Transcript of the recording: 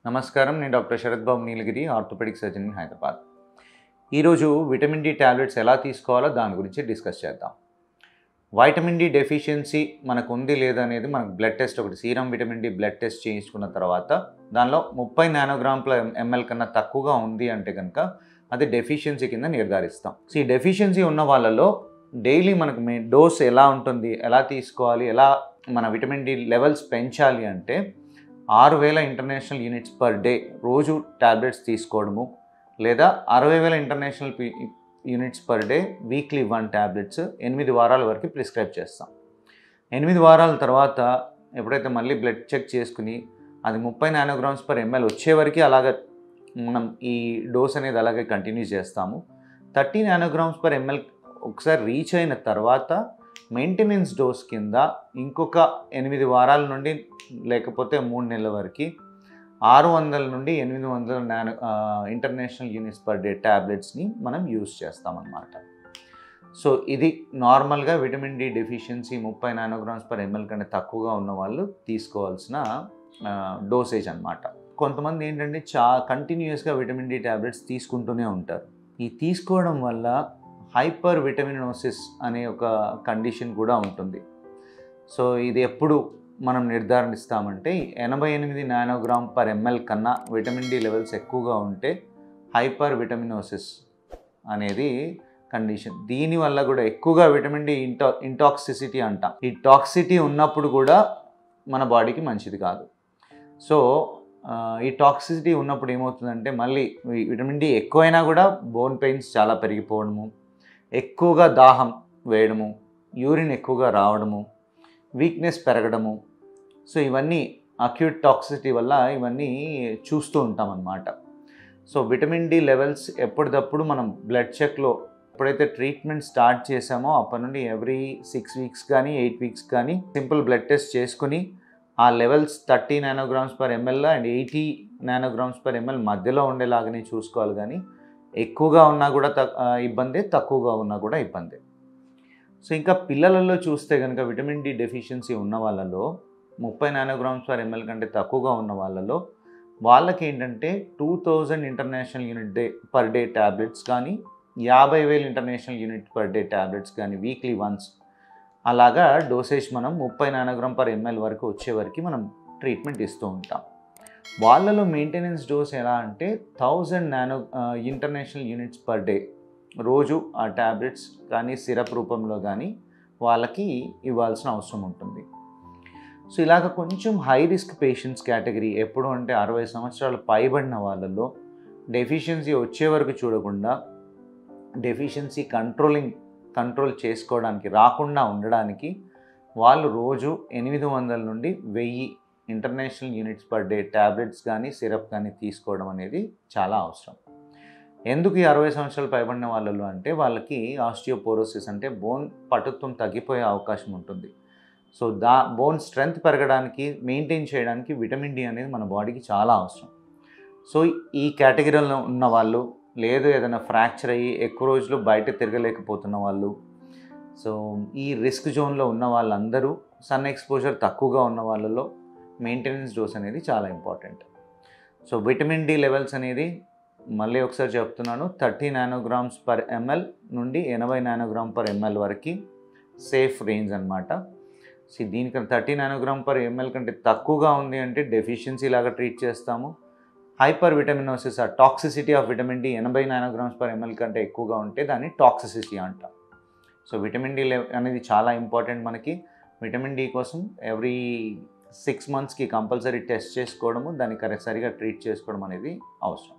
నమస్కారం, నేను doctor Sarath Babu Neelagiri, orthopaedic surgeon in Hyderabad. ఈరోజు విటమిన్ డి టాబ్లెట్స్ ఎలా తీసుకోవాలో దాని గురించి డిస్కస్ చేద్దాం. వైటమిన్ డి డెఫిషియన్సీ మనకు ఉంది లేదా అనేది మనకు బ్లడ్ టెస్ట్, ఒకటి serum vitamin D blood test చేయించుకున్న తర్వాత దానిలో 30 నానోగ్రాముల ఎంఎల్ కన్నా తక్కువగా ఉంది అంటే కనుక అది డెఫిషియన్సీ కింద నిర్ధారిస్తాం. సో ఈ డెఫిషియన్సీ ఉన్న వాళ్ళలో డైలీ మనకు డోస్ ఎలా ఉంటుంది, ఎలా తీసుకోవాలి, ఎలా మన విటమిన్ డి లెవెల్స్ పెంచాలి అంటే 6000 ఇంటర్నేషనల్ యూనిట్స్ పర్ డే రోజు టాబ్లెట్స్ తీసుకోవడము, లేదా 60,000 international units per day weekly 1 tablets 8 వారాల వరకు ప్రిస్క్రైబ్ చేస్తాం. 8 వారాల తర్వాత ఎప్పుడైతే మళ్ళీ బ్లడ్ చెక్ చేసుకుని అది 30 నానోగ్రామ్స్ పర్ ఎంఎల్ వచ్చే వరకు అలాగే మనం ఈ డోస్ అనేది అలాగే కంటిన్యూ చేస్తాము. 30 నానోగ్రామ్స్ పర్ ఎంఎల్ ఒకసారి రీచ్ అయిన తర్వాత మెయింటెనెన్స్ డోస్ కింద ఇంకొక 8 వారాల నుండి లేకపోతే 3 నెలల వరకు 600 నుండి 800 ఇంటర్నేషనల్ యూనిట్స్ పర్ డే ట్యాబ్లెట్స్ని మనం యూజ్ చేస్తామన్నమాట. సో ఇది నార్మల్గా vitamin D deficiency 30 nanograms per ML కంటే తక్కువగా ఉన్న వాళ్ళు తీసుకోవాల్సిన డోసేజ్ అన్నమాట. కొంతమంది ఏంటంటే కంటిన్యూస్గా విటమిన్ డి ట్యాబ్లెట్స్ తీసుకుంటూనే ఉంటారు. ఈ తీసుకోవడం వల్ల హైపర్ విటమినోసిస్ అనే ఒక కండిషన్ కూడా ఉంటుంది. సో ఇది ఎప్పుడు మనం నిర్ధారిస్తామంటే 88 నానోగ్రామ్ పర్ ఎంఎల్ కన్నా విటమిన్ డి లెవెల్స్ ఎక్కువగా ఉంటే హైపర్ విటమినోసిస్ అనేది కండిషన్. దీనివల్ల కూడా ఎక్కువగా విటమిన్ డి ఇంటాక్సిసిటీ అంటాం. ఈ టాక్సిటీ ఉన్నప్పుడు కూడా మన బాడీకి మంచిది కాదు. సో ఈ టాక్సిసిటీ ఉన్నప్పుడు ఏమవుతుందంటే మళ్ళీ విటమిన్ డి ఎక్కువైనా కూడా బోన్ పెయిన్స్ చాలా పెరిగిపోవడము, ఎక్కువగా దాహం వేయడము, యూరిన్ ఎక్కువగా రావడము, వీక్నెస్ పెరగడము. సో ఇవన్నీ అక్యూట్ టాక్సిసిటీ వల్ల ఇవన్నీ చూస్తూ ఉంటాం అన్నమాట. సో విటమిన్ డి లెవెల్స్ ఎప్పటికప్పుడు మనం బ్లడ్ చెక్లో ఎప్పుడైతే ట్రీట్మెంట్ స్టార్ట్ చేసామో అప్పటి నుండి ఎవ్రీ 6 వీక్స్ కానీ 8 వీక్స్ కానీ సింపుల్ బ్లడ్ టెస్ట్ చేసుకుని ఆ levels 30 nanograms per ML and 80 nanograms per ML మధ్యలో ఉండేలాగానే చూసుకోవాలి. కానీ ఎక్కువగా ఉన్నా కూడా ఇబ్బందే, తక్కువగా ఉన్నా కూడా ఇబ్బందే. సో ఇంకా పిల్లలలో చూస్తే కనుక విటమిన్ డి డెఫిషియన్సీ ఉన్న వాళ్ళలో 30 నానోగ్రామ్స్ పర్ ఎంఎల్ కంటే తక్కువగా ఉన్న వాళ్ళలో వాళ్ళకి ఏంటంటే 2000 international unit per day tablets కానీ 50,000 international unit per day tablets కానీ వీక్లీ వన్స్ అలాగా డోసేజ్ మనం 30 నానోగ్రామ్ పర్ ఎంఎల్ వరకు వచ్చే వరకు మనం ట్రీట్మెంట్ ఇస్తూ ఉంటాం. వాళ్ళలో మెయింటెనెన్స్ డోస్ ఎలా అంటే 1000 ఇంటర్నేషనల్ యూనిట్స్ పర్ డే రోజు ఆ ట్యాబ్లెట్స్ కానీ సిరప్ రూపంలో కానీ వాళ్ళకి ఇవ్వాల్సిన అవసరం ఉంటుంది. సో ఇలాగ కొంచెం హై రిస్క్ పేషెంట్స్ కేటగిరీ ఎప్పుడు అంటే 60 సంవత్సరాలు పైబడిన వాళ్ళలో డెఫిషియన్సీ వచ్చే వరకు చూడకుండా డెఫిషియన్సీ కంట్రోల్ చేసుకోవడానికి, రాకుండా ఉండడానికి వాళ్ళు రోజు 800 నుండి 1000 international units per day tablets కానీ సిరప్ కానీ తీసుకోవడం అనేది చాలా అవసరం. ఎందుకు ఈ 60 సంవత్సరాలు పైబడిన వాళ్ళలో అంటే వాళ్ళకి ఆస్టియోపోరోసిస్ అంటే బోన్ పటుత్వం తగ్గిపోయే అవకాశం ఉంటుంది. సో బోన్ స్ట్రెంగ్త్ పెరగడానికి, మెయింటైన్ చేయడానికి విటమిన్ డి అనేది మన బాడీకి చాలా అవసరం. సో ఈ కేటగిరీలో ఉన్న వాళ్ళు, లేదు ఏదైనా ఫ్రాక్చర్ అయ్యి ఎక్కువ రోజులు బయట తిరగలేకపోతున్న వాళ్ళు, సో ఈ రిస్క్ జోన్లో ఉన్న వాళ్ళందరూ, సన్ ఎక్స్పోజర్ తక్కువగా ఉన్న వాళ్ళలో మెయింటెనెన్స్ డోస్ అనేది చాలా important. So vitamin D levels అనేది మళ్ళీ ఒకసారి చెప్తున్నాను, 30 నానోగ్రామ్స్ పర్ ఎంఎల్ నుండి 80 నానోగ్రామ్ పర్ ఎంఎల్ వరకు సేఫ్ రేంజ్ అనమాట. సో దీనికన్నా 30 నానోగ్రామ్ పర్ ఎంఎల్ కంటే తక్కువగా ఉంది అంటే డెఫిషియన్సీ లాగా ట్రీట్ చేస్తాము. హైపర్ విటమినోసిస్, ఆ toxicity of vitamin D 80 nanograms per ML కంటే ఎక్కువగా ఉంటే దాన్ని టాక్సిసిటీ అంటాం. సో విటమిన్ డి అనేది చాలా ఇంపార్టెంట్ మనకి. విటమిన్ డి కోసం ఎవ్రీ 6 మంత్స్కి కంపల్సరీ టెస్ట్ చేసుకోవడము, దాన్ని సరిగా ట్రీట్ చేసుకోవడం అనేది అవసరం.